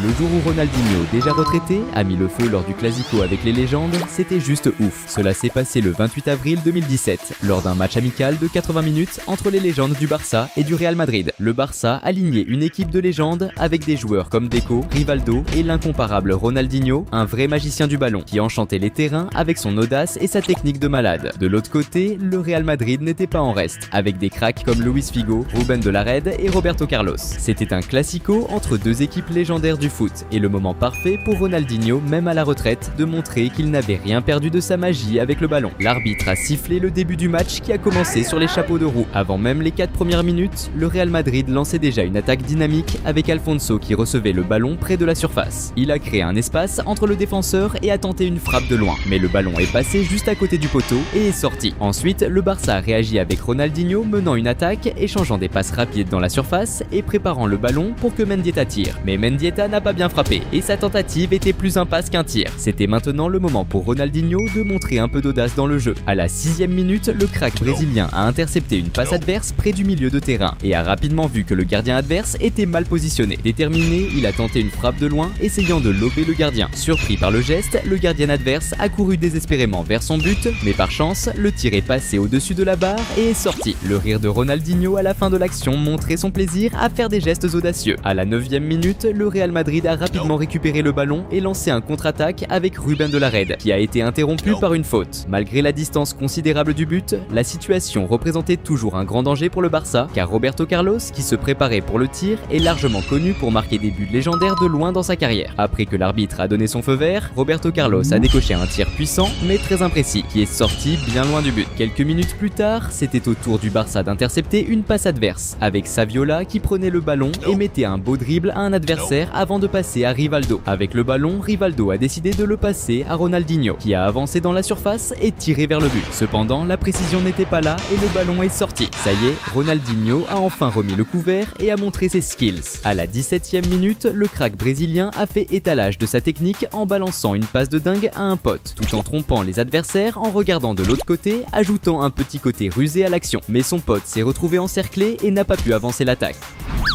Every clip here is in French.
Le jour où Ronaldinho, déjà retraité, a mis le feu lors du Classico avec les légendes, c'était juste ouf. Cela s'est passé le 28 avril 2017, lors d'un match amical de 80 minutes entre les légendes du Barça et du Real Madrid. Le Barça alignait une équipe de légendes avec des joueurs comme Deco, Rivaldo et l'incomparable Ronaldinho, un vrai magicien du ballon, qui enchantait les terrains avec son audace et sa technique de malade. De l'autre côté, le Real Madrid n'était pas en reste, avec des cracks comme Luis Figo, Rubén de la Rede et Roberto Carlos. C'était un Classico entre deux équipes légendaires du foot, et le moment parfait pour Ronaldinho, même à la retraite, de montrer qu'il n'avait rien perdu de sa magie avec le ballon. L'arbitre a sifflé le début du match qui a commencé sur les chapeaux de roue. Avant même les 4 premières minutes, le Real Madrid lançait déjà une attaque dynamique avec Alfonso qui recevait le ballon près de la surface. Il a créé un espace entre le défenseur et a tenté une frappe de loin, mais le ballon est passé juste à côté du poteau et est sorti. Ensuite, le Barça a réagi avec Ronaldinho menant une attaque, échangeant des passes rapides dans la surface et préparant le ballon pour que Mendieta tire. Mais Mendieta n'a pas bien frappé et sa tentative était plus un passe qu'un tir. C'était maintenant le moment pour Ronaldinho de montrer un peu d'audace dans le jeu. À la 6e minute, le crack brésilien a intercepté une passe adverse près du milieu de terrain et a rapidement vu que le gardien adverse était mal positionné. Déterminé, il a tenté une frappe de loin, essayant de lober le gardien. Surpris par le geste, le gardien adverse a couru désespérément vers son but, mais par chance, le tir est passé au-dessus de la barre et est sorti. Le rire de Ronaldinho à la fin de l'action montrait son plaisir à faire des gestes audacieux. À la 9e minute, le Real Madrid a rapidement récupéré le ballon et lancé un contre-attaque avec Rubén de la Rede, qui a été interrompu par une faute. Malgré la distance considérable du but, la situation représentait toujours un grand danger pour le Barça, car Roberto Carlos, qui se préparait pour le tir, est largement connu pour marquer des buts légendaires de loin dans sa carrière. Après que l'arbitre a donné son feu vert, Roberto Carlos a décoché un tir puissant mais très imprécis, qui est sorti bien loin du but. Quelques minutes plus tard, c'était au tour du Barça d'intercepter une passe adverse, avec Saviola qui prenait le ballon et mettait un beau dribble à un adversaire avant de passer à Rivaldo. Avec le ballon, Rivaldo a décidé de le passer à Ronaldinho, qui a avancé dans la surface et tiré vers le but. Cependant, la précision n'était pas là et le ballon est sorti. Ça y est, Ronaldinho a enfin remis le couvert et a montré ses skills. À la 17e minute, le crack brésilien a fait étalage de sa technique en balançant une passe de dingue à un pote, tout en trompant les adversaires en regardant de l'autre côté, ajoutant un petit côté rusé à l'action. Mais son pote s'est retrouvé encerclé et n'a pas pu avancer l'attaque.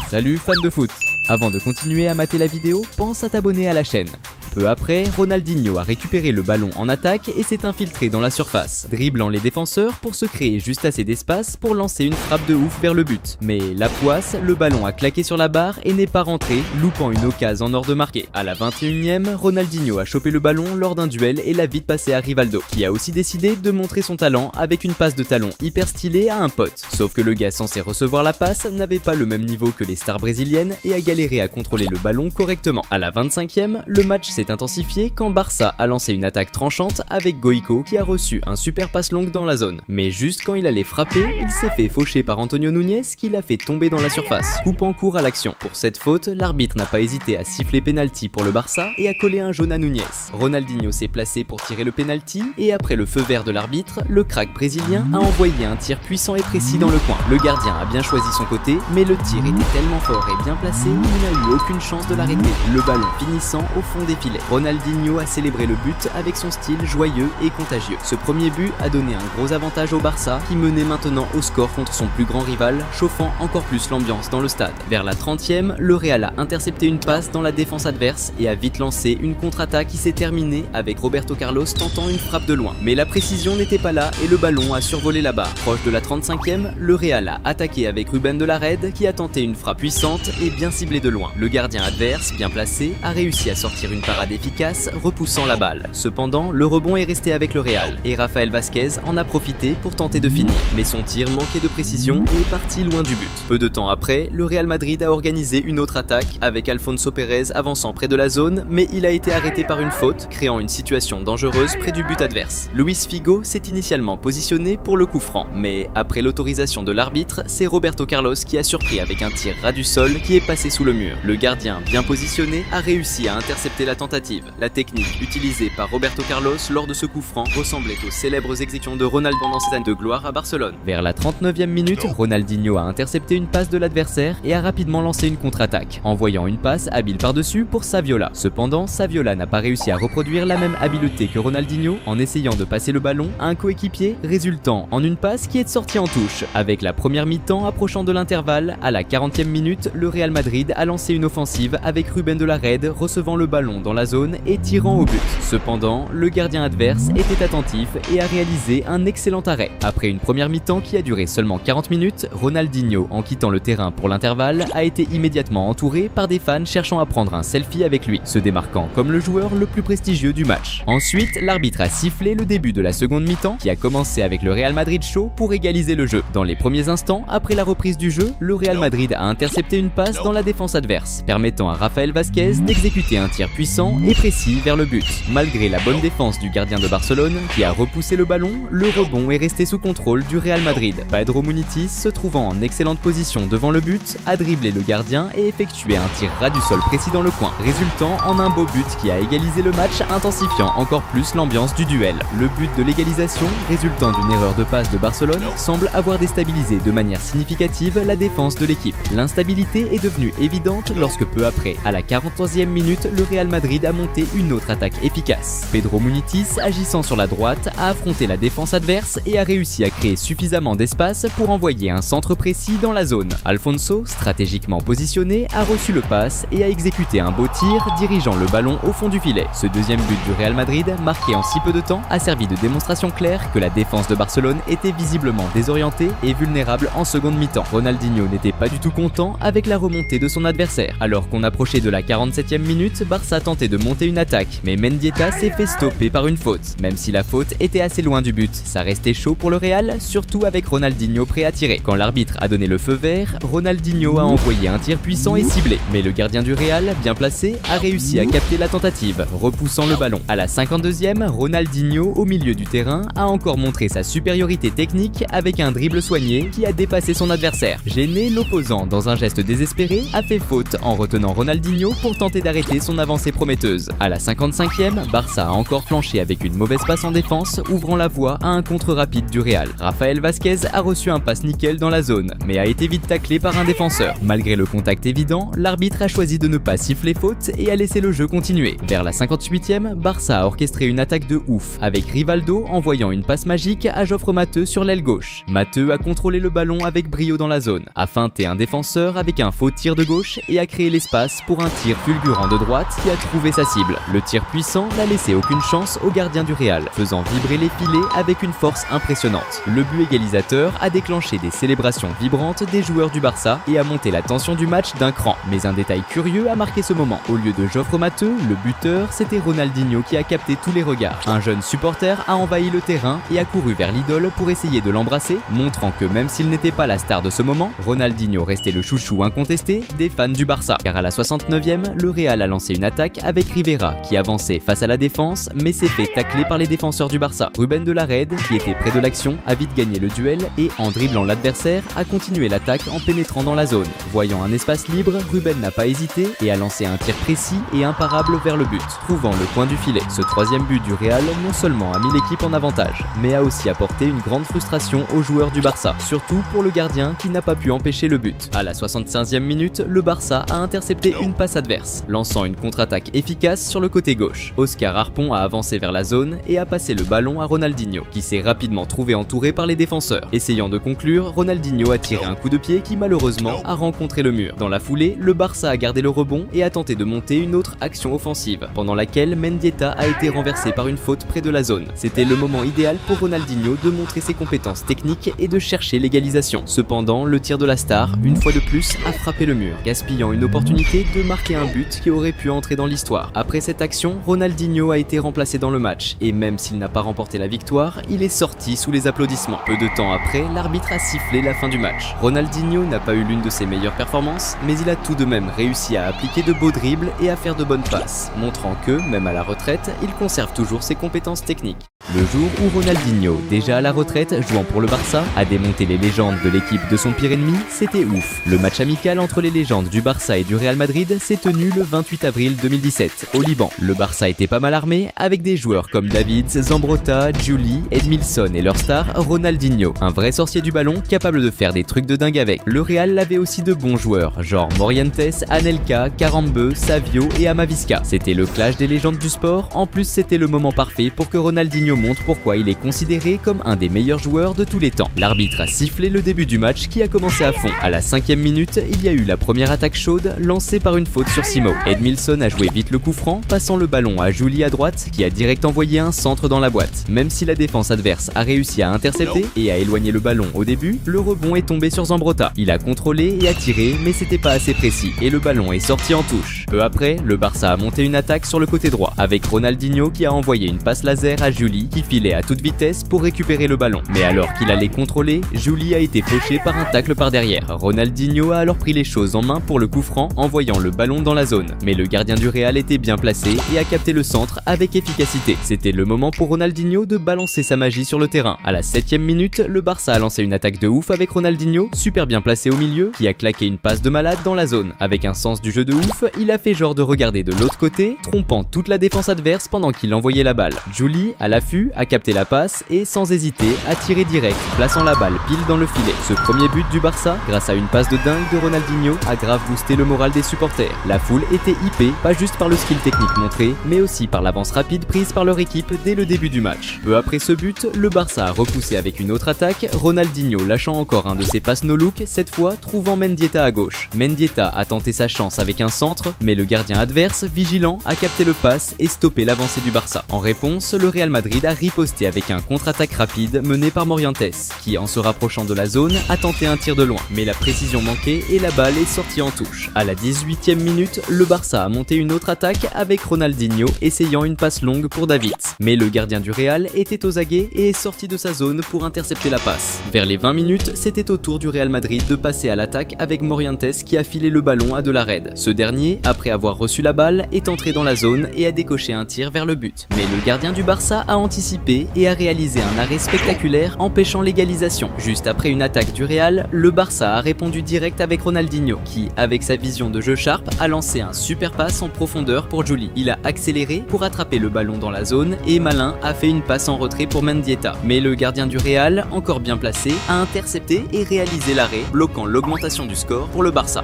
Salut fans de foot! Avant de continuer à mater la vidéo, pense à t'abonner à la chaîne. Peu après, Ronaldinho a récupéré le ballon en attaque et s'est infiltré dans la surface, dribblant les défenseurs pour se créer juste assez d'espace pour lancer une frappe de ouf vers le but. Mais la poisse, le ballon a claqué sur la barre et n'est pas rentré, loupant une occasion en or de marquer. À la 21e, Ronaldinho a chopé le ballon lors d'un duel et l'a vite passé à Rivaldo, qui a aussi décidé de montrer son talent avec une passe de talon hyper stylée à un pote. Sauf que le gars censé recevoir la passe n'avait pas le même niveau que les stars brésiliennes et a galéré à contrôler le ballon correctement. À la 25e, le match s'est intensifié quand Barça a lancé une attaque tranchante avec Goico qui a reçu un super passe longue dans la zone. Mais juste quand il allait frapper, il s'est fait faucher par Antonio Núñez qui l'a fait tomber dans la surface, coupant court à l'action. Pour cette faute, l'arbitre n'a pas hésité à siffler penalty pour le Barça et à coller un jaune à Núñez. Ronaldinho s'est placé pour tirer le penalty et après le feu vert de l'arbitre, le crack brésilien a envoyé un tir puissant et précis dans le coin. Le gardien a bien choisi son côté, mais le tir était tellement fort et bien placé, il n'a eu aucune chance de l'arrêter, le ballon finissant au fond des filets. Ronaldinho a célébré le but avec son style joyeux et contagieux. Ce premier but a donné un gros avantage au Barça qui menait maintenant au score contre son plus grand rival, chauffant encore plus l'ambiance dans le stade. Vers la 30e, le Real a intercepté une passe dans la défense adverse et a vite lancé une contre-attaque qui s'est terminée avec Roberto Carlos tentant une frappe de loin. Mais la précision n'était pas là et le ballon a survolé la barre. Proche de la 35e, le Real a attaqué avec Rubén de la Rede qui a tenté une frappe puissante et bien ciblée de loin. Le gardien adverse, bien placé, a réussi à sortir une parade efficace, repoussant la balle. Cependant, le rebond est resté avec le Real et Rafael Vázquez en a profité pour tenter de finir. Mais son tir manquait de précision et est parti loin du but. Peu de temps après, le Real Madrid a organisé une autre attaque avec Alfonso Pérez avançant près de la zone, mais il a été arrêté par une faute, créant une situation dangereuse près du but adverse. Luis Figo s'est initialement positionné pour le coup franc, mais après l'autorisation de l'arbitre, c'est Roberto Carlos qui a surpris avec un tir ras du sol qui est passé sous le mur. Le gardien, bien positionné, a réussi à intercepter la tentative tentative. La technique utilisée par Roberto Carlos lors de ce coup franc ressemblait aux célèbres exécutions de Ronaldo pendant ses années de gloire à Barcelone. Vers la 39e minute, Ronaldinho a intercepté une passe de l'adversaire et a rapidement lancé une contre-attaque, envoyant une passe habile par-dessus pour Saviola. Cependant, Saviola n'a pas réussi à reproduire la même habileté que Ronaldinho en essayant de passer le ballon à un coéquipier, résultant en une passe qui est sortie en touche. Avec la première mi-temps approchant de l'intervalle, à la 40e minute, le Real Madrid a lancé une offensive avec Rubén de la Red recevant le ballon dans la zone et tirant au but. Cependant, le gardien adverse était attentif et a réalisé un excellent arrêt. Après une première mi-temps qui a duré seulement 40 minutes, Ronaldinho, en quittant le terrain pour l'intervalle, a été immédiatement entouré par des fans cherchant à prendre un selfie avec lui, se démarquant comme le joueur le plus prestigieux du match. Ensuite, l'arbitre a sifflé le début de la seconde mi-temps qui a commencé avec le Real Madrid chaud pour égaliser le jeu. Dans les premiers instants, après la reprise du jeu, le Real Madrid a intercepté une passe dans la défense adverse, permettant à Rafael Vázquez d'exécuter un tir puissant et précis vers le but. Malgré la bonne défense du gardien de Barcelone qui a repoussé le ballon, le rebond est resté sous contrôle du Real Madrid. Pedro Munitis, se trouvant en excellente position devant le but, a dribblé le gardien et effectué un tir ras du sol précis dans le coin, résultant en un beau but qui a égalisé le match, intensifiant encore plus l'ambiance du duel. Le but de l'égalisation, résultant d'une erreur de passe de Barcelone, semble avoir déstabilisé de manière significative la défense de l'équipe. L'instabilité est devenue évidente lorsque peu après, à la 43e minute, le Real Madrid a monté une autre attaque efficace. Pedro Munitis, agissant sur la droite, a affronté la défense adverse et a réussi à créer suffisamment d'espace pour envoyer un centre précis dans la zone. Alfonso, stratégiquement positionné, a reçu le pass et a exécuté un beau tir, dirigeant le ballon au fond du filet. Ce deuxième but du Real Madrid, marqué en si peu de temps, a servi de démonstration claire que la défense de Barcelone était visiblement désorientée et vulnérable en seconde mi-temps. Ronaldinho n'était pas du tout content avec la remontée de son adversaire. Alors qu'on approchait de la 47e minute, Barça tentait de monter une attaque, mais Mendieta s'est fait stopper par une faute. Même si la faute était assez loin du but, ça restait chaud pour le Real, surtout avec Ronaldinho prêt à tirer. Quand l'arbitre a donné le feu vert, Ronaldinho a envoyé un tir puissant et ciblé. Mais le gardien du Real, bien placé, a réussi à capter la tentative, repoussant le ballon. À la 52e, Ronaldinho, au milieu du terrain, a encore montré sa supériorité technique avec un dribble soigné qui a dépassé son adversaire. Gêné, l'opposant, dans un geste désespéré, a fait faute en retenant Ronaldinho pour tenter d'arrêter son avancée prometteuse. À la 55e, Barça a encore flanché avec une mauvaise passe en défense, ouvrant la voie à un contre rapide du Real. Rafael Vázquez a reçu un passe nickel dans la zone, mais a été vite taclé par un défenseur. Malgré le contact évident, l'arbitre a choisi de ne pas siffler faute et a laissé le jeu continuer. Vers la 58e, Barça a orchestré une attaque de ouf, avec Rivaldo envoyant une passe magique à Joffre Mateu sur l'aile gauche. Mateu a contrôlé le ballon avec brio dans la zone, a feinté un défenseur avec un faux tir de gauche et a créé l'espace pour un tir fulgurant de droite qui a trouvé sa cible. Le tir puissant n'a laissé aucune chance au gardien du Real, faisant vibrer les filets avec une force impressionnante. Le but égalisateur a déclenché des célébrations vibrantes des joueurs du Barça et a monté la tension du match d'un cran. Mais un détail curieux a marqué ce moment. Au lieu de Joffre Mateu, le buteur, c'était Ronaldinho qui a capté tous les regards. Un jeune supporter a envahi le terrain et a couru vers l'idole pour essayer de l'embrasser, montrant que même s'il n'était pas la star de ce moment, Ronaldinho restait le chouchou incontesté des fans du Barça. Car à la 69e, le Real a lancé une attaque avec Rivera qui avançait face à la défense mais s'est fait tacler par les défenseurs du Barça. Rubén de la Red, qui était près de l'action, a vite gagné le duel et, en dribblant l'adversaire, a continué l'attaque en pénétrant dans la zone. Voyant un espace libre, Rubén n'a pas hésité et a lancé un tir précis et imparable vers le but, trouvant le coin du filet. Ce troisième but du Real non seulement a mis l'équipe en avantage, mais a aussi apporté une grande frustration aux joueurs du Barça, surtout pour le gardien qui n'a pas pu empêcher le but. À la 65e minute, le Barça a intercepté une passe adverse, lançant une contre-attaque efficace sur le côté gauche. Oscar Harpon a avancé vers la zone et a passé le ballon à Ronaldinho, qui s'est rapidement trouvé entouré par les défenseurs. Essayant de conclure, Ronaldinho a tiré un coup de pied qui malheureusement a rencontré le mur. Dans la foulée, le Barça a gardé le rebond et a tenté de monter une autre action offensive, pendant laquelle Mendieta a été renversé par une faute près de la zone. C'était le moment idéal pour Ronaldinho de montrer ses compétences techniques et de chercher l'égalisation. Cependant, le tir de la star, une fois de plus, a frappé le mur, gaspillant une opportunité de marquer un but qui aurait pu entrer dans l'histoire. Après cette action, Ronaldinho a été remplacé dans le match, et même s'il n'a pas remporté la victoire, il est sorti sous les applaudissements. Peu de temps après, l'arbitre a sifflé la fin du match. Ronaldinho n'a pas eu l'une de ses meilleures performances, mais il a tout de même réussi à appliquer de beaux dribbles et à faire de bonnes passes, montrant que, même à la retraite, il conserve toujours ses compétences techniques. Le jour où Ronaldinho, déjà à la retraite, jouant pour le Barça, a démonté les légendes de l'équipe de son pire ennemi, c'était ouf. Le match amical entre les légendes du Barça et du Real Madrid s'est tenu le 28 avril 2017, au Liban. Le Barça était pas mal armé, avec des joueurs comme David, Zambrotta, Juli, Edmilson et leur star, Ronaldinho. Un vrai sorcier du ballon, capable de faire des trucs de dingue avec. Le Real avait aussi de bons joueurs, genre Morientes, Anelka, Carambe, Savio et Amavisca. C'était le clash des légendes du sport, en plus c'était le moment parfait pour que Ronaldinho montre pourquoi il est considéré comme un des meilleurs joueurs de tous les temps. L'arbitre a sifflé le début du match qui a commencé à fond. À la 5e minute, il y a eu la première attaque chaude lancée par une faute sur Simo. Edmilson a joué vite le coup franc, passant le ballon à Juli à droite qui a direct envoyé un centre dans la boîte. Même si la défense adverse a réussi à intercepter et à éloigner le ballon au début, le rebond est tombé sur Zambrotta. Il a contrôlé et a tiré, mais c'était pas assez précis et le ballon est sorti en touche. Peu après, le Barça a monté une attaque sur le côté droit avec Ronaldinho qui a envoyé une passe laser à Juli qui filait à toute vitesse pour récupérer le ballon. Mais alors qu'il allait contrôler, Juli a été fauché par un tacle par derrière. Ronaldinho a alors pris les choses en main pour le coup franc, envoyant le ballon dans la zone. Mais le gardien du Real était bien placé et a capté le centre avec efficacité. C'était le moment pour Ronaldinho de balancer sa magie sur le terrain. À la 7e minute, le Barça a lancé une attaque de ouf avec Ronaldinho, super bien placé au milieu, qui a claqué une passe de malade dans la zone. Avec un sens du jeu de ouf, il a fait genre de regarder de l'autre côté, trompant toute la défense adverse pendant qu'il envoyait la balle. Juli, à l'affût, a capté la passe et sans hésiter a tiré direct, plaçant la balle pile dans le filet. Ce premier but du Barça, grâce à une passe de dingue de Ronaldinho, a grave boosté le moral des supporters. La foule était hypée, pas juste par le skill technique montré, mais aussi par l'avance rapide prise par leur équipe dès le début du match. Peu après ce but, le Barça a repoussé avec une autre attaque, Ronaldinho lâchant encore un de ses passes no-look, cette fois trouvant Mendieta à gauche. Mendieta a tenté sa chance avec un centre, mais le gardien adverse, vigilant, a capté le pass et stoppé l'avancée du Barça. En réponse, le Real Madrid a riposté avec un contre-attaque rapide mené par Morientes, qui en se rapprochant de la zone a tenté un tir de loin, mais la précision manquait et la balle est sortie en touche. À la 18e minute, le Barça a monté une autre attaque avec Ronaldinho essayant une passe longue pour David. Mais le gardien du Real était aux aguets et est sorti de sa zone pour intercepter la passe. Vers les 20 minutes, c'était au tour du Real Madrid de passer à l'attaque avec Morientes qui a filé le ballon à De La Red. Ce dernier, après avoir reçu la balle, est entré dans la zone et a décoché un tir vers le but. Mais le gardien du Barça a anticipé et a réalisé un arrêt spectaculaire empêchant l'égalisation. Juste après une attaque du Real, le Barça a répondu direct avec Ronaldinho qui, avec sa vision de jeu sharp, a lancé un super passe en profondeur pour Juli. Il a accéléré pour attraper le ballon dans la zone et malin a fait une passe en retrait pour Mendieta. Mais le gardien du Real, encore bien placé, a intercepté et réalisé l'arrêt, bloquant l'augmentation du score pour le Barça.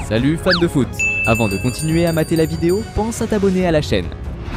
Salut fans de foot! Avant de continuer à mater la vidéo, pense à t'abonner à la chaîne.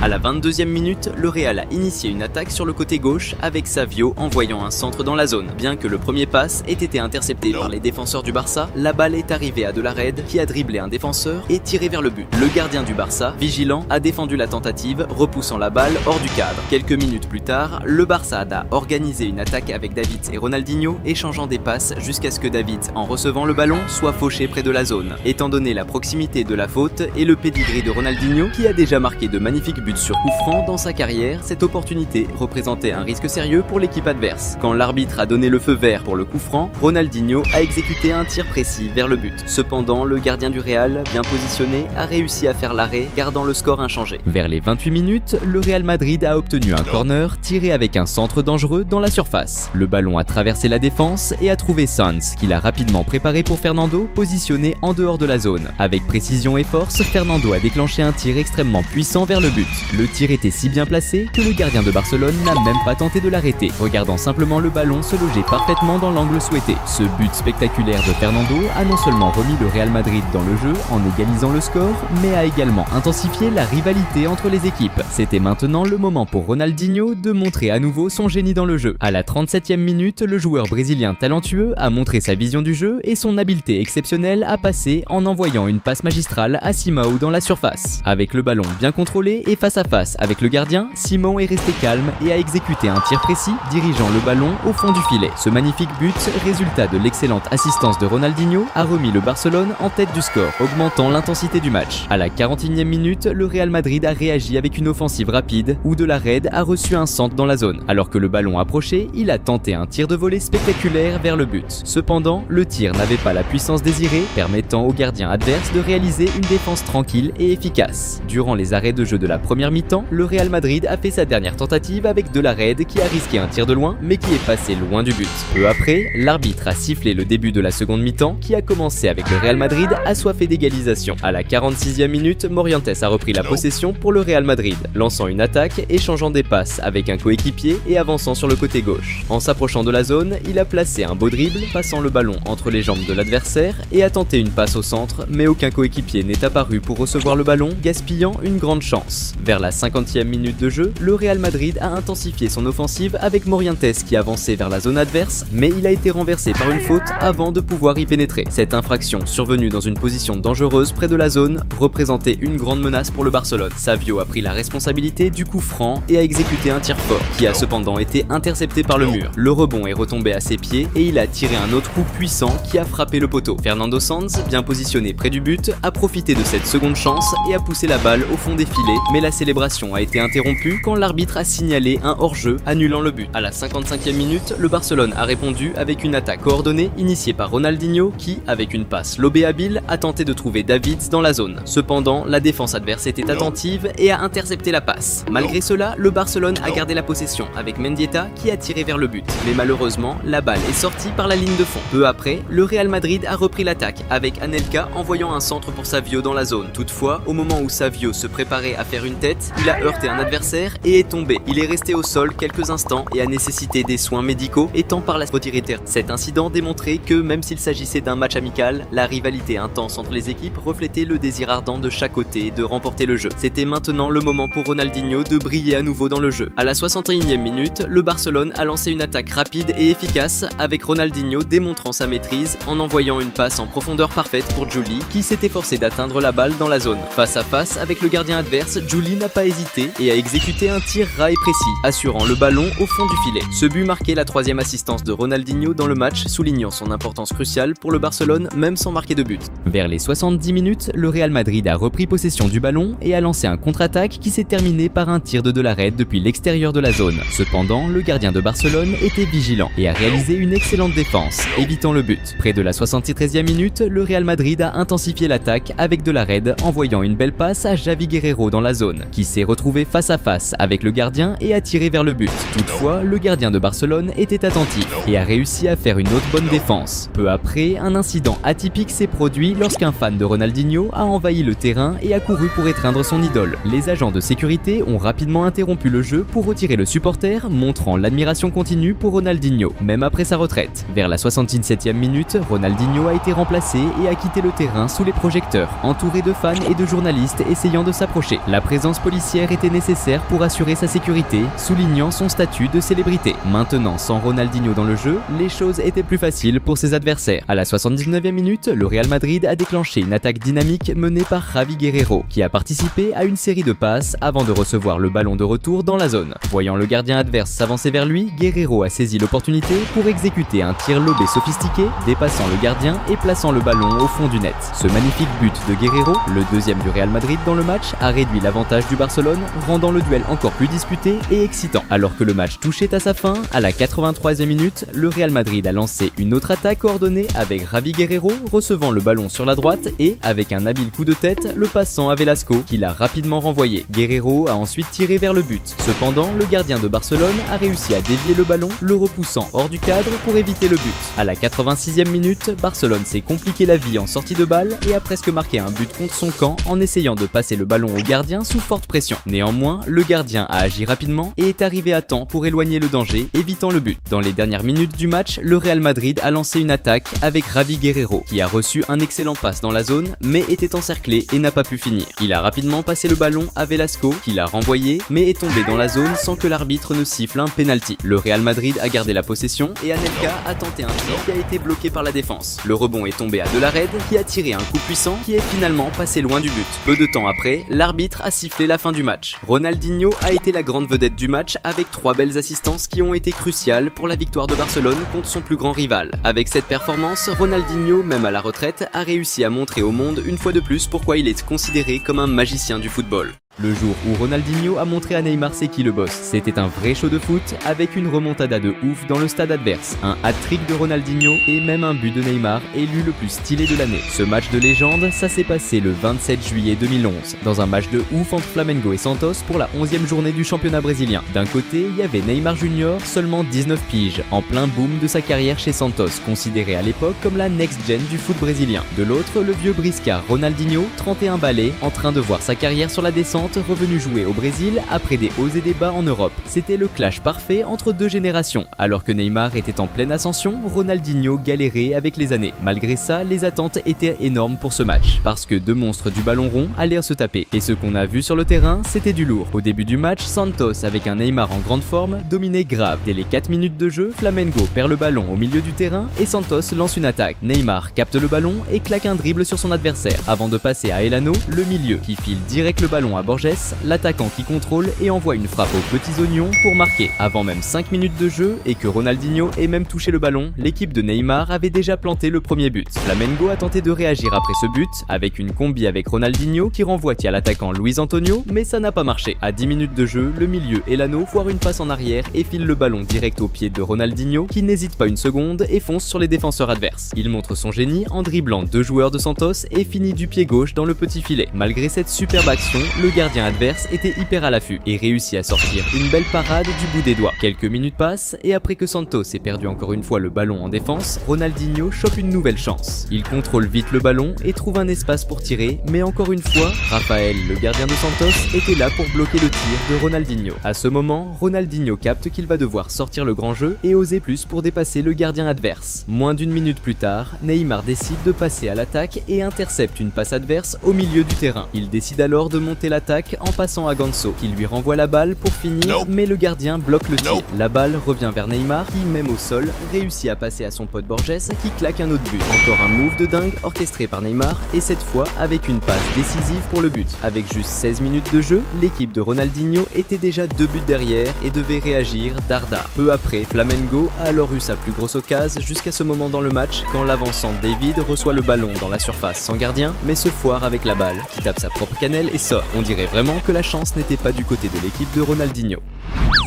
À la 22e minute, le Real a initié une attaque sur le côté gauche avec Savio envoyant un centre dans la zone. Bien que le premier pass ait été intercepté par les défenseurs du Barça, la balle est arrivée à De La Red qui a dribblé un défenseur et tiré vers le but. Le gardien du Barça, vigilant, a défendu la tentative, repoussant la balle hors du cadre. Quelques minutes plus tard, le Barça a organisé une attaque avec David et Ronaldinho, échangeant des passes jusqu'à ce que David, en recevant le ballon, soit fauché près de la zone. Étant donné la proximité de la faute et le pédigree de Ronaldinho qui a déjà marqué de magnifiques buts sur coup franc dans sa carrière, cette opportunité représentait un risque sérieux pour l'équipe adverse. Quand l'arbitre a donné le feu vert pour le coup franc, Ronaldinho a exécuté un tir précis vers le but. Cependant, le gardien du Real, bien positionné, a réussi à faire l'arrêt, gardant le score inchangé. Vers les 28 minutes, le Real Madrid a obtenu un corner tiré avec un centre dangereux dans la surface. Le ballon a traversé la défense et a trouvé Sanz, qu'il a rapidement préparé pour Fernando, positionné en dehors de la zone. Avec précision et force, Fernando a déclenché un tir extrêmement puissant vers le but. Le tir était si bien placé que le gardien de Barcelone n'a même pas tenté de l'arrêter, regardant simplement le ballon se loger parfaitement dans l'angle souhaité. Ce but spectaculaire de Fernando a non seulement remis le Real Madrid dans le jeu en égalisant le score, mais a également intensifié la rivalité entre les équipes. C'était maintenant le moment pour Ronaldinho de montrer à nouveau son génie dans le jeu. À la 37e minute, le joueur brésilien talentueux a montré sa vision du jeu et son habileté exceptionnelle à passer en envoyant une passe magistrale à Simão dans la surface. Avec le ballon bien contrôlé et face à face avec le gardien, Simão est resté calme et a exécuté un tir précis, dirigeant le ballon au fond du filet. Ce magnifique but, résultat de l'excellente assistance de Ronaldinho, a remis le Barcelone en tête du score, augmentant l'intensité du match. À la 41e minute, le Real Madrid a réagi avec une offensive rapide, où De La Red a reçu un centre dans la zone. Alors que le ballon approchait, il a tenté un tir de volée spectaculaire vers le but. Cependant, le tir n'avait pas la puissance désirée, permettant au gardien adverse de réaliser une défense tranquille et efficace. Durant les arrêts de jeu de la première première mi-temps, le Real Madrid a fait sa dernière tentative avec De La Red qui a risqué un tir de loin mais qui est passé loin du but. Peu après, l'arbitre a sifflé le début de la seconde mi-temps qui a commencé avec le Real Madrid assoiffé d'égalisation. À la 46e minute, Morientes a repris la possession pour le Real Madrid, lançant une attaque, échangeant des passes avec un coéquipier et avançant sur le côté gauche. En s'approchant de la zone, il a placé un beau dribble, passant le ballon entre les jambes de l'adversaire et a tenté une passe au centre, mais aucun coéquipier n'est apparu pour recevoir le ballon, gaspillant une grande chance. Vers la 50e minute de jeu, le Real Madrid a intensifié son offensive avec Morientes qui avançait vers la zone adverse, mais il a été renversé par une faute avant de pouvoir y pénétrer. Cette infraction, survenue dans une position dangereuse près de la zone, représentait une grande menace pour le Barcelone. Savio a pris la responsabilité du coup franc et a exécuté un tir fort, qui a cependant été intercepté par le mur. Le rebond est retombé à ses pieds et il a tiré un autre coup puissant qui a frappé le poteau. Fernando Sanz, bien positionné près du but, a profité de cette seconde chance et a poussé la balle au fond des filets, mais la célébration a été interrompue quand l'arbitre a signalé un hors-jeu annulant le but. À la 55e minute, le Barcelone a répondu avec une attaque coordonnée initiée par Ronaldinho qui, avec une passe lobée habile, a tenté de trouver Davids dans la zone. Cependant, la défense adverse était attentive et a intercepté la passe. Malgré cela, le Barcelone a gardé la possession avec Mendieta qui a tiré vers le but. Mais malheureusement, la balle est sortie par la ligne de fond. Peu après, le Real Madrid a repris l'attaque avec Anelka envoyant un centre pour Savio dans la zone. Toutefois, au moment où Savio se préparait à faire une tête, il a heurté un adversaire et est tombé. Il est resté au sol quelques instants et a nécessité des soins médicaux, étant par la suite retiré. Cet incident démontrait que même s'il s'agissait d'un match amical, la rivalité intense entre les équipes reflétait le désir ardent de chaque côté de remporter le jeu. C'était maintenant le moment pour Ronaldinho de briller à nouveau dans le jeu. À la 61e minute, le Barcelone a lancé une attaque rapide et efficace avec Ronaldinho démontrant sa maîtrise en envoyant une passe en profondeur parfaite pour Juli qui s'est efforcé d'atteindre la balle dans la zone. Face à face avec le gardien adverse, Juli n'a pas hésité et a exécuté un tir ras et précis, assurant le ballon au fond du filet. Ce but marquait la 3e assistance de Ronaldinho dans le match, soulignant son importance cruciale pour le Barcelone même sans marquer de but. Vers les 70 minutes, le Real Madrid a repris possession du ballon et a lancé un contre-attaque qui s'est terminé par un tir de la Red depuis l'extérieur de la zone. Cependant, le gardien de Barcelone était vigilant et a réalisé une excellente défense, évitant le but. Près de la 73e minute, le Real Madrid a intensifié l'attaque avec de la Red, envoyant une belle passe à Javi Guerrero dans la zone, qui s'est retrouvé face à face avec le gardien et a tiré vers le but. Toutefois, le gardien de Barcelone était attentif et a réussi à faire une autre bonne défense. Peu après, un incident atypique s'est produit lorsqu'un fan de Ronaldinho a envahi le terrain et a couru pour étreindre son idole. Les agents de sécurité ont rapidement interrompu le jeu pour retirer le supporter, montrant l'admiration continue pour Ronaldinho, même après sa retraite. Vers la 67e minute, Ronaldinho a été remplacé et a quitté le terrain sous les projecteurs, entouré de fans et de journalistes essayant de s'approcher. La présence policière était nécessaire pour assurer sa sécurité, soulignant son statut de célébrité. Maintenant, sans Ronaldinho dans le jeu, les choses étaient plus faciles pour ses adversaires. À la 79e minute, le Real Madrid a déclenché une attaque dynamique menée par Javi Guerrero, qui a participé à une série de passes avant de recevoir le ballon de retour dans la zone. Voyant le gardien adverse s'avancer vers lui, Guerrero a saisi l'opportunité pour exécuter un tir lobé sophistiqué, dépassant le gardien et plaçant le ballon au fond du net. Ce magnifique but de Guerrero, le deuxième du Real Madrid dans le match, a réduit l'avantage du Barcelone, rendant le duel encore plus disputé et excitant. Alors que le match touchait à sa fin, à la 83e minute, le Real Madrid a lancé une autre attaque coordonnée avec Javi Guerrero recevant le ballon sur la droite et, avec un habile coup de tête, le passant à Velasco qui l'a rapidement renvoyé. Guerrero a ensuite tiré vers le but. Cependant, le gardien de Barcelone a réussi à dévier le ballon, le repoussant hors du cadre pour éviter le but. À la 86e minute, Barcelone s'est compliqué la vie en sortie de balle et a presque marqué un but contre son camp en essayant de passer le ballon au gardien sous forte pression. Néanmoins, le gardien a agi rapidement et est arrivé à temps pour éloigner le danger, évitant le but. Dans les dernières minutes du match, le Real Madrid a lancé une attaque avec Javi Guerrero, qui a reçu un excellent passe dans la zone, mais était encerclé et n'a pas pu finir. Il a rapidement passé le ballon à Velasco, qui l'a renvoyé, mais est tombé dans la zone sans que l'arbitre ne siffle un penalty. Le Real Madrid a gardé la possession et Anelka a tenté un tir qui a été bloqué par la défense. Le rebond est tombé à De La Red, qui a tiré un coup puissant qui est finalement passé loin du but. Peu de temps après, l'arbitre a sifflé la fin du match. Ronaldinho a été la grande vedette du match avec 3 belles assistances qui ont été cruciales pour la victoire de Barcelone contre son plus grand rival. Avec cette performance, Ronaldinho, même à la retraite, a réussi à montrer au monde une fois de plus pourquoi il est considéré comme un magicien du football. Le jour où Ronaldinho a montré à Neymar c'est qui le boss. C'était un vrai show de foot avec une remontada de ouf dans le stade adverse, un hat-trick de Ronaldinho et même un but de Neymar élu le plus stylé de l'année. Ce match de légende, ça s'est passé le 27 juillet 2011, dans un match de ouf entre Flamengo et Santos pour la 11e journée du championnat brésilien. D'un côté, il y avait Neymar Junior, seulement 19 piges, en plein boom de sa carrière chez Santos, considéré à l'époque comme la next-gen du foot brésilien. De l'autre, le vieux briscard Ronaldinho, 31 balais, en train de voir sa carrière sur la descente, revenu jouer au Brésil après des hauts et des bas en Europe. C'était le clash parfait entre deux générations. Alors que Neymar était en pleine ascension, Ronaldinho galérait avec les années. Malgré ça, les attentes étaient énormes pour ce match, parce que deux monstres du ballon rond allaient se taper. Et ce qu'on a vu sur le terrain, c'était du lourd. Au début du match, Santos, avec un Neymar en grande forme, dominait grave. Dès les 4 minutes de jeu, Flamengo perd le ballon au milieu du terrain et Santos lance une attaque. Neymar capte le ballon et claque un dribble sur son adversaire, avant de passer à Elano, le milieu, qui file direct le ballon à Borges, l'attaquant qui contrôle et envoie une frappe aux petits oignons pour marquer. Avant même 5 minutes de jeu et que Ronaldinho ait même touché le ballon, l'équipe de Neymar avait déjà planté le premier but. Flamengo a tenté de réagir après ce but, avec une combi avec Ronaldinho qui renvoie à l'attaquant Luis Antonio, mais ça n'a pas marché. À 10 minutes de jeu, le milieu Elano foire une passe en arrière et file le ballon direct au pied de Ronaldinho qui n'hésite pas une seconde et fonce sur les défenseurs adverses. Il montre son génie en dribblant deux joueurs de Santos et finit du pied gauche dans le petit filet. Malgré cette superbe action, le gardien adverse était hyper à l'affût et réussit à sortir une belle parade du bout des doigts. Quelques minutes passent et après que Santos ait perdu encore une fois le ballon en défense, Ronaldinho chope une nouvelle chance. Il contrôle vite le ballon et trouve un espace pour tirer, mais encore une fois, Rafael, le gardien de Santos, était là pour bloquer le tir de Ronaldinho. À ce moment, Ronaldinho capte qu'il va devoir sortir le grand jeu et oser plus pour dépasser le gardien adverse. Moins d'une minute plus tard, Neymar décide de passer à l'attaque et intercepte une passe adverse au milieu du terrain. Il décide alors de monter l'attaque en passant à Ganso, qui lui renvoie la balle pour finir, mais le gardien bloque le tir. La balle revient vers Neymar, qui, même au sol, réussit à passer à son pote Borges, qui claque un autre but. Encore un move de dingue orchestré par Neymar, et cette fois avec une passe décisive pour le but. Avec juste 16 minutes de jeu, l'équipe de Ronaldinho était déjà 2 buts derrière et devait réagir dardard. Peu après, Flamengo a alors eu sa plus grosse occasion jusqu'à ce moment dans le match, quand l'avançant David reçoit le ballon dans la surface sans gardien, mais se foire avec la balle, qui tape sa propre cannelle et sort. On dirait vraiment que la chance n'était pas du côté de l'équipe de Ronaldinho.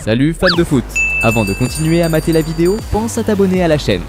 Salut fans de foot! Avant de continuer à mater la vidéo, pense à t'abonner à la chaîne.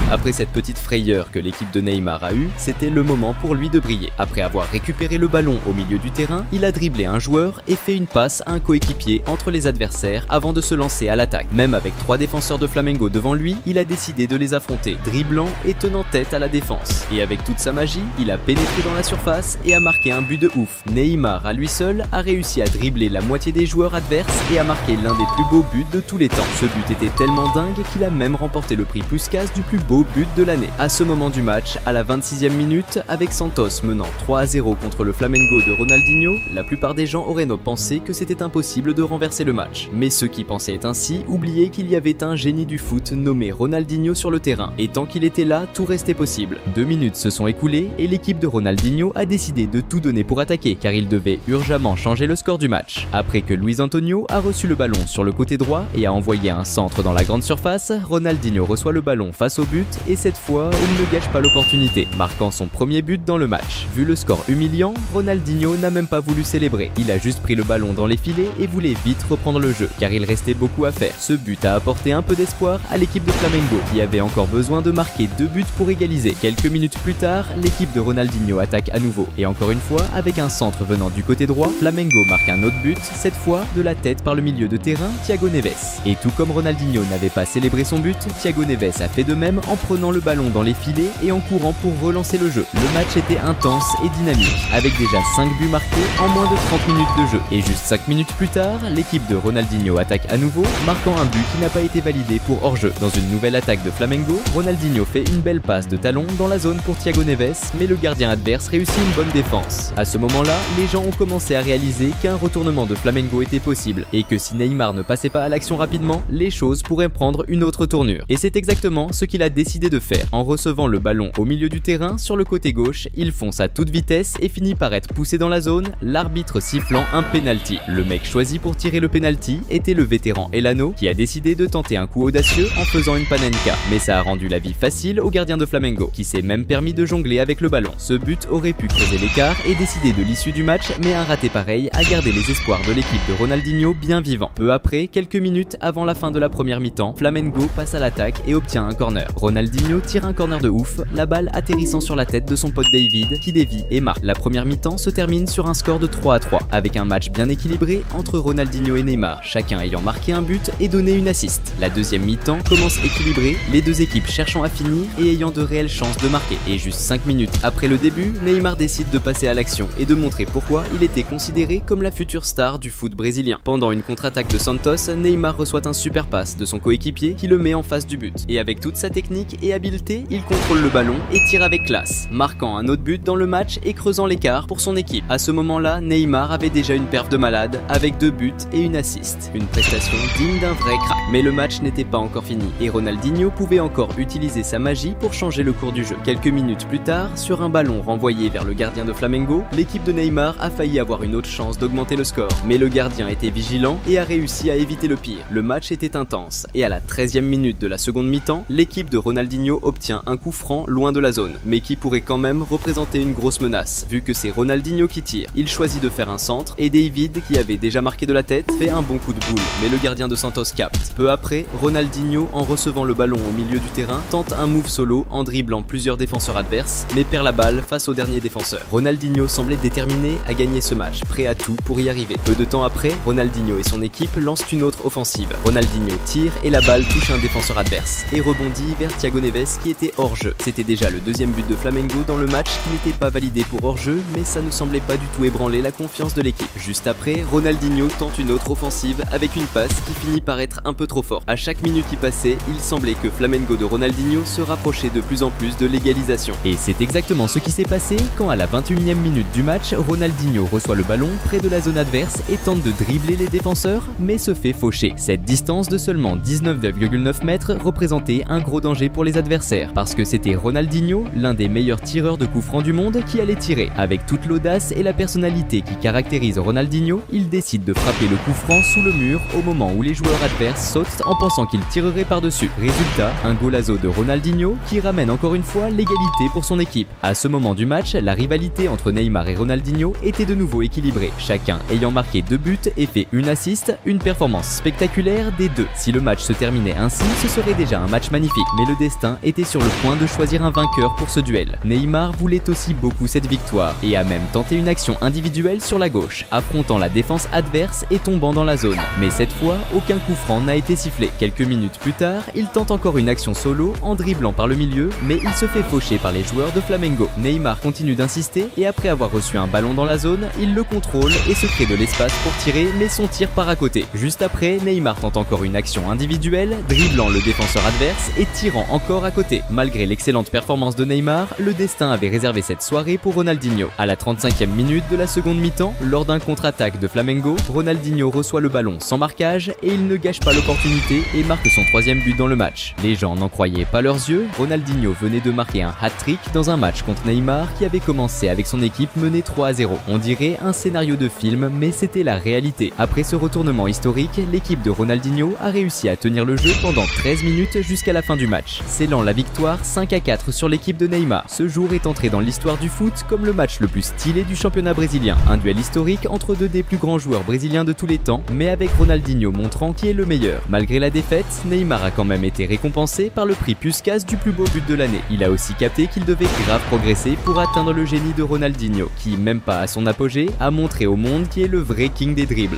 Après cette petite frayeur que l'équipe de Neymar a eue, c'était le moment pour lui de briller. Après avoir récupéré le ballon au milieu du terrain, il a dribblé un joueur et fait une passe à un coéquipier entre les adversaires avant de se lancer à l'attaque. Même avec 3 défenseurs de Flamengo devant lui, il a décidé de les affronter, dribblant et tenant tête à la défense. Et avec toute sa magie, il a pénétré dans la surface et a marqué un but de ouf. Neymar, à lui seul, a réussi à dribbler la moitié des joueurs adverses et a marqué l'un des plus beaux buts de tous les temps. Ce but était tellement dingue qu'il a même remporté le prix Puskás du plus beau but de l'année. À ce moment du match, à la 26e minute, avec Santos menant 3-0 contre le Flamengo de Ronaldinho, la plupart des gens auraient pensé que c'était impossible de renverser le match. Mais ceux qui pensaient ainsi oubliaient qu'il y avait un génie du foot nommé Ronaldinho sur le terrain. Et tant qu'il était là, tout restait possible. 2 minutes se sont écoulées et l'équipe de Ronaldinho a décidé de tout donner pour attaquer, car il devait urgemment changer le score du match. Après que Luis Antonio a reçu le ballon sur le côté droit et a envoyé un centre dans la grande surface, Ronaldinho reçoit le ballon face au but et cette fois, il ne gâche pas l'opportunité, marquant son premier but dans le match. Vu le score humiliant, Ronaldinho n'a même pas voulu célébrer. Il a juste pris le ballon dans les filets et voulait vite reprendre le jeu, car il restait beaucoup à faire. Ce but a apporté un peu d'espoir à l'équipe de Flamengo, qui avait encore besoin de marquer 2 buts pour égaliser. Quelques minutes plus tard, l'équipe de Ronaldinho attaque à nouveau. Et encore une fois, avec un centre venant du côté droit, Flamengo marque un autre but, cette fois de la tête par le milieu de terrain, Thiago Neves. Et tout comme Ronaldinho n'avait pas célébré son but, Thiago Neves a fait de même en prenant le ballon dans les filets et en courant pour relancer le jeu. Le match était intense et dynamique, avec déjà 5 buts marqués en moins de 30 minutes de jeu. Et juste 5 minutes plus tard, l'équipe de Ronaldinho attaque à nouveau, marquant un but qui n'a pas été validé pour hors-jeu. Dans une nouvelle attaque de Flamengo, Ronaldinho fait une belle passe de talon dans la zone pour Thiago Neves, mais le gardien adverse réussit une bonne défense. À ce moment-là, les gens ont commencé à réaliser qu'un retournement de Flamengo était possible, et que si Neymar ne passait pas à l'action rapidement, les choses pourraient prendre une autre tournure. Et c'est exactement ce qu'il a décidé décidé de faire. En recevant le ballon au milieu du terrain, sur le côté gauche, il fonce à toute vitesse et finit par être poussé dans la zone, l'arbitre sifflant un penalty. Le mec choisi pour tirer le penalty était le vétéran Elano, qui a décidé de tenter un coup audacieux en faisant une panenka. Mais ça a rendu la vie facile au gardien de Flamengo, qui s'est même permis de jongler avec le ballon. Ce but aurait pu creuser l'écart et décider de l'issue du match, mais un raté pareil a gardé les espoirs de l'équipe de Ronaldinho bien vivants. Peu après, quelques minutes avant la fin de la première mi-temps, Flamengo passe à l'attaque et obtient un corner. Ronaldinho tire un corner de ouf, la balle atterrissant sur la tête de son pote David, qui dévie et marque. La première mi-temps se termine sur un score de 3-3, avec un match bien équilibré entre Ronaldinho et Neymar, chacun ayant marqué un but et donné une assist. La deuxième mi-temps commence équilibrée, les deux équipes cherchant à finir et ayant de réelles chances de marquer. Et juste 5 minutes après le début, Neymar décide de passer à l'action et de montrer pourquoi il était considéré comme la future star du foot brésilien. Pendant une contre-attaque de Santos, Neymar reçoit un super pass de son coéquipier qui le met en face du but. Et avec toute sa technique et habileté, il contrôle le ballon et tire avec classe, marquant un autre but dans le match et creusant l'écart pour son équipe. À ce moment-là, Neymar avait déjà une perf de malade avec 2 buts et une assist. Une prestation digne d'un vrai crack. Mais le match n'était pas encore fini et Ronaldinho pouvait encore utiliser sa magie pour changer le cours du jeu. Quelques minutes plus tard, sur un ballon renvoyé vers le gardien de Flamengo, l'équipe de Neymar a failli avoir une autre chance d'augmenter le score. Mais le gardien était vigilant et a réussi à éviter le pire. Le match était intense et à la 13e minute de la seconde mi-temps, l'équipe de Ronaldinho obtient un coup franc loin de la zone, mais qui pourrait quand même représenter une grosse menace, vu que c'est Ronaldinho qui tire. Il choisit de faire un centre et David, qui avait déjà marqué de la tête, fait un bon coup de boule, mais le gardien de Santos capte. Peu après, Ronaldinho, en recevant le ballon au milieu du terrain, tente un move solo en dribblant plusieurs défenseurs adverses, mais perd la balle face au dernier défenseur. Ronaldinho semblait déterminé à gagner ce match, prêt à tout pour y arriver. Peu de temps après, Ronaldinho et son équipe lancent une autre offensive. Ronaldinho tire et la balle touche un défenseur adverse et rebondit vers Thiago Neves qui était hors jeu. C'était déjà le deuxième but de Flamengo dans le match qui n'était pas validé pour hors jeu, mais ça ne semblait pas du tout ébranler la confiance de l'équipe. Juste après, Ronaldinho tente une autre offensive avec une passe qui finit par être un peu trop forte. À chaque minute qui passait, il semblait que Flamengo de Ronaldinho se rapprochait de plus en plus de l'égalisation. Et c'est exactement ce qui s'est passé quand à la 21e minute du match, Ronaldinho reçoit le ballon près de la zone adverse et tente de dribbler les défenseurs, mais se fait faucher. Cette distance de seulement 19,9 mètres représentait un gros danger pour les adversaires, parce que c'était Ronaldinho, l'un des meilleurs tireurs de coups francs du monde, qui allait tirer. Avec toute l'audace et la personnalité qui caractérise Ronaldinho, il décide de frapper le coup franc sous le mur au moment où les joueurs adverses sautent en pensant qu'il tirerait par-dessus. Résultat, un golazo de Ronaldinho qui ramène encore une fois l'égalité pour son équipe. À ce moment du match, la rivalité entre Neymar et Ronaldinho était de nouveau équilibrée, chacun ayant marqué 2 buts et fait une assist, une performance spectaculaire des deux. Si le match se terminait ainsi, ce serait déjà un match magnifique, mais le destin était sur le point de choisir un vainqueur pour ce duel. Neymar voulait aussi beaucoup cette victoire et a même tenté une action individuelle sur la gauche, affrontant la défense adverse et tombant dans la zone. Mais cette fois, aucun coup franc n'a été sifflé. Quelques minutes plus tard, il tente encore une action solo en dribblant par le milieu, mais il se fait faucher par les joueurs de Flamengo. Neymar continue d'insister et après avoir reçu un ballon dans la zone, il le contrôle et se crée de l'espace pour tirer, mais son tir part à côté. Juste après, Neymar tente encore une action individuelle, dribblant le défenseur adverse et tirant encore à côté. Malgré l'excellente performance de Neymar, le destin avait réservé cette soirée pour Ronaldinho. À la 35e minute de la seconde mi-temps, lors d'un contre-attaque de Flamengo, Ronaldinho reçoit le ballon sans marquage et il ne gâche pas l'opportunité et marque son 3e but dans le match. Les gens n'en croyaient pas leurs yeux, Ronaldinho venait de marquer un hat-trick dans un match contre Neymar qui avait commencé avec son équipe menée 3-0. On dirait un scénario de film, mais c'était la réalité. Après ce retournement historique, l'équipe de Ronaldinho a réussi à tenir le jeu pendant 13 minutes jusqu'à la fin du match, scellant la victoire 5-4 sur l'équipe de Neymar. Ce jour est entré dans l'histoire du foot comme le match le plus stylé du championnat brésilien. Un duel historique entre deux des plus grands joueurs brésiliens de tous les temps, mais avec Ronaldinho montrant qui est le meilleur. Malgré la défaite, Neymar a quand même été récompensé par le prix Puskás du plus beau but de l'année. Il a aussi capté qu'il devait grave progresser pour atteindre le génie de Ronaldinho, qui, même pas à son apogée, a montré au monde qui est le vrai king des dribbles.